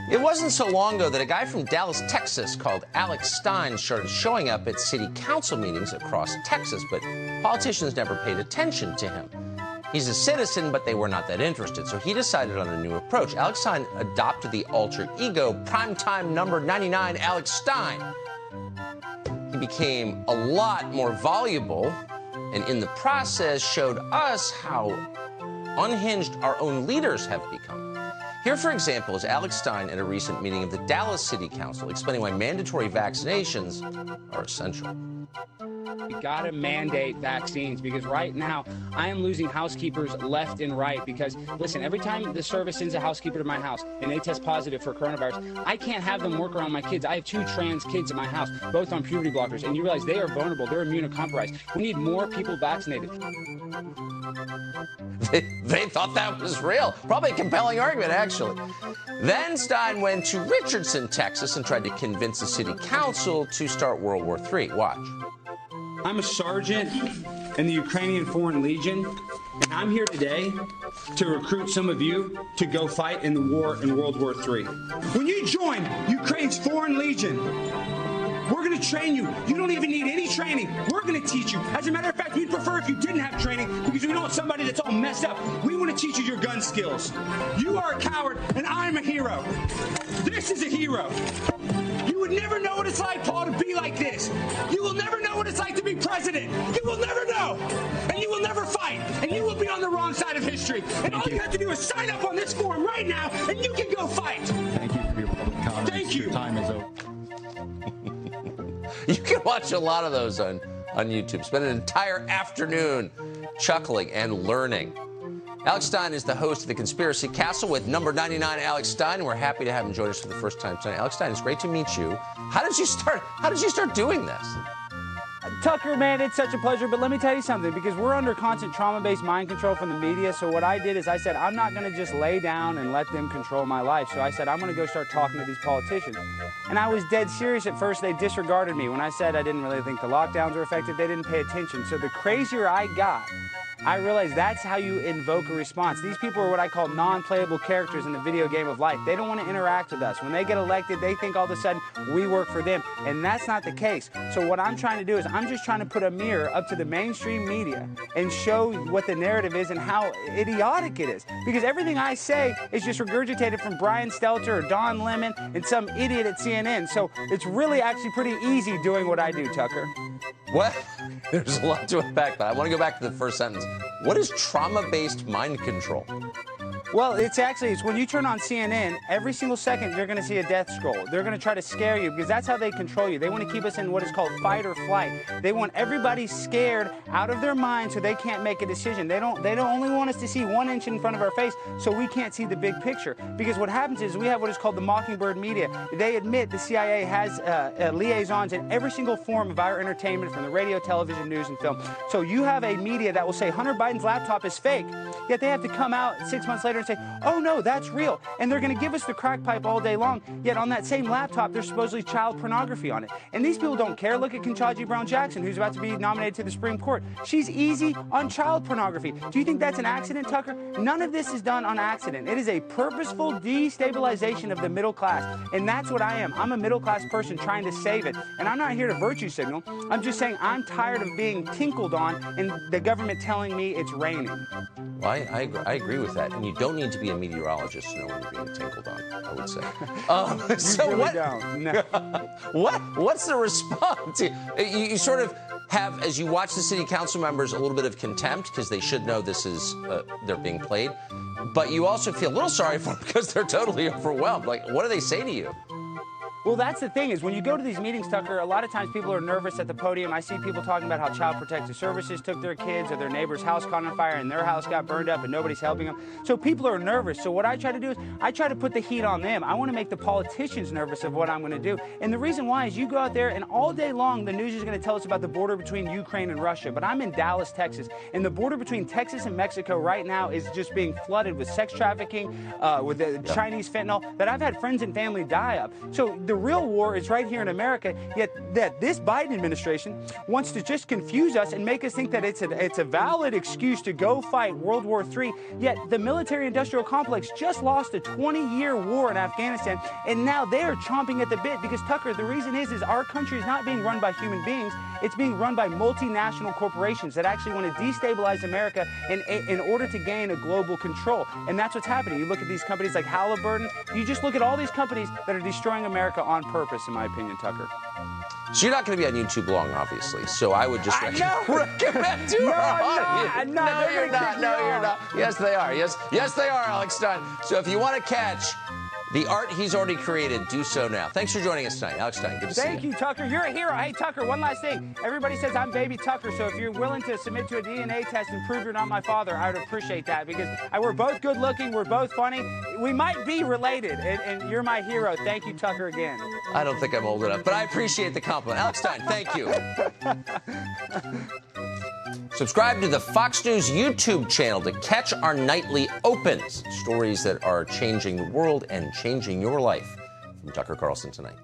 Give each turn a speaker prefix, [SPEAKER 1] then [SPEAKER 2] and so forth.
[SPEAKER 1] It wasn't so long ago that a guy from Dallas, Texas, called Alex Stein started showing up at city council meetings across Texas, but politicians never paid attention to him. He's a citizen, but they were not that interested, so he decided on a new approach. Alex Stein adopted the alter ego, primetime number 99 Alex Stein. He became a lot more voluble, and in the process showed us how unhinged our own leaders have become. Here, for example, is Alex Stein at a recent meeting of the Dallas City Council explaining why mandatory vaccinations are essential.
[SPEAKER 2] We gotta mandate vaccines because right now I am losing housekeepers left and right because, listen, every time the service sends a housekeeper to my house and they test positive for coronavirus, I can't have them work around my kids. I have 2 trans kids in my house, both on puberty blockers, and you realize they are vulnerable, they're immunocompromised. We need more people vaccinated.
[SPEAKER 1] They thought that was real. Probably a compelling argument, actually. Then Stein went to Richardson, Texas, and tried to convince the city council to start World War III. Watch.
[SPEAKER 2] I'm a sergeant in the Ukrainian Foreign Legion, and I'm here today to recruit some of you to go fight in the war in World War III. When you join Ukraine's Foreign Legion, we're going to train you. You don't even need any training. We're going to teach you. As a matter of fact, we'd prefer if you didn't have training because we don't want somebody that's all messed up. We want to teach you your gun skills. You are a coward, and I'm a hero. This is a hero. You would never know what it's like, Paul, to be like this. You will never know what it's like to be president. You will never know. And you will never fight. And you will be on the wrong side of history. And all you have to do is sign up on this form right now, and you can go fight.
[SPEAKER 3] Thank you for your public comments.
[SPEAKER 2] Thank you.
[SPEAKER 3] Your time is over.
[SPEAKER 1] You can watch a lot of those on YouTube. Spend an entire afternoon chuckling and learning. Alex Stein is the host of The Conspiracy Castle with number 99 Alex Stein, and we're happy to have him join us for the first time tonight. Alex Stein, it's great to meet you. How did you start doing this?
[SPEAKER 4] Tucker, man, it's such a pleasure, but let me tell you something, because we're under constant trauma-based mind control from the media, so what I did is I said, I'm not going to just lay down and let them control my life, so I said, I'm going to go start talking to these politicians. And I was dead serious at first. They disregarded me. When I said I didn't really think the lockdowns were effective, they didn't pay attention. So the crazier I got, I realized that's how you invoke a response. These people are what I call non-playable characters in the video game of life. They don't want to interact with us. When they get elected, they think all of a sudden we work for them, and that's not the case. So what I'm trying to do is I'm just trying to put a mirror up to the mainstream media and show what the narrative is and how idiotic it is. Because everything I say is just regurgitated from Brian Stelter or Don Lemon and some idiot at CNN. So it's really actually pretty easy doing what I do, Tucker.
[SPEAKER 1] Well, there's a lot to unpack, but I want to go back to the first sentence. What is trauma-based mind control?
[SPEAKER 4] Well, it's when you turn on CNN, every single second you're going to see a death scroll. They're going to try to scare you because that's how they control you. They want to keep us in what is called fight or flight. They want everybody scared out of their mind so they can't make a decision. They don't only want us to see 1 inch in front of our face so we can't see the big picture. Because what happens is we have what is called the Mockingbird media. They admit the CIA has liaisons in every single form of our entertainment, from the radio, television, news, and film. So you have a media that will say Hunter Biden's laptop is fake, yet they have to come out 6 months later and say, oh no, that's real. And they're going to give us the crack pipe all day long, yet on that same laptop, there's supposedly child pornography on it. And these people don't care. Look at Ketanji Brown Jackson, who's about to be nominated to the Supreme Court. She's easy on child pornography. Do you think that's an accident, Tucker? None of this is done on accident. It is a purposeful destabilization of the middle class. And that's what I am. I'm a middle class person trying to save it. And I'm not here to virtue signal. I'm just saying I'm tired of being tinkled on and the government telling me it's raining.
[SPEAKER 1] Well, I agree with that. And you don't need to be a meteorologist to know when you're being tinkled on, I would say. So
[SPEAKER 4] really
[SPEAKER 1] what?
[SPEAKER 4] Don't. No.
[SPEAKER 1] What's the response? You sort of have, as you watch the city council members, a little bit of contempt because they should know this is they're being played, but you also feel a little sorry for them because they're totally overwhelmed. Like, what do they say to you?
[SPEAKER 4] Well, that's the thing is when you go to these meetings, Tucker, a lot of times people are nervous at the podium. I see people talking about how Child Protective Services took their kids or their neighbor's house caught on fire and their house got burned up and nobody's helping them. So people are nervous. So what I try to do is I try to put the heat on them. I want to make the politicians nervous of what I'm going to do. And the reason why is you go out there and all day long the news is going to tell us about the border between Ukraine and Russia. But I'm in Dallas, Texas, and the border between Texas and Mexico right now is just being flooded with sex trafficking, with the Chinese fentanyl that I've had friends and family die of. So the real war is right here in America, yet that this Biden administration wants to just confuse us and make us think that it's a valid excuse to go fight World War III, yet the military-industrial complex just lost a 20-year war in Afghanistan, and now they are chomping at the bit because, Tucker, the reason is our country is not being run by human beings, it's being run by multinational corporations that actually want to destabilize America in order to gain a global control, and that's what's happening. You look at these companies like Halliburton, you just look at all these companies that are destroying America on purpose, in my opinion, Tucker.
[SPEAKER 1] So you're not going to be on YouTube long, obviously. So I would just recommend to our audience. No, you're not. No, you're not. Yes, they are. Yes, they are, Alex Stein. So if you want to catch the art he's already created, do so now. Thanks for joining us tonight, Alex Stein. Good to see you.
[SPEAKER 4] Thank you, Tucker. You're a hero. Hey, Tucker, one last thing. Everybody says I'm baby Tucker, so if you're willing to submit to a DNA test and prove you're not my father, I would appreciate that because we're both good looking, we're both funny. We might be related, and you're my hero. Thank you, Tucker, again.
[SPEAKER 1] I don't think I'm old enough, but I appreciate the compliment. Alex Stein, thank you. Subscribe to the Fox News YouTube channel to catch our nightly opens, stories that are changing the world and changing your life. From Tucker Carlson tonight.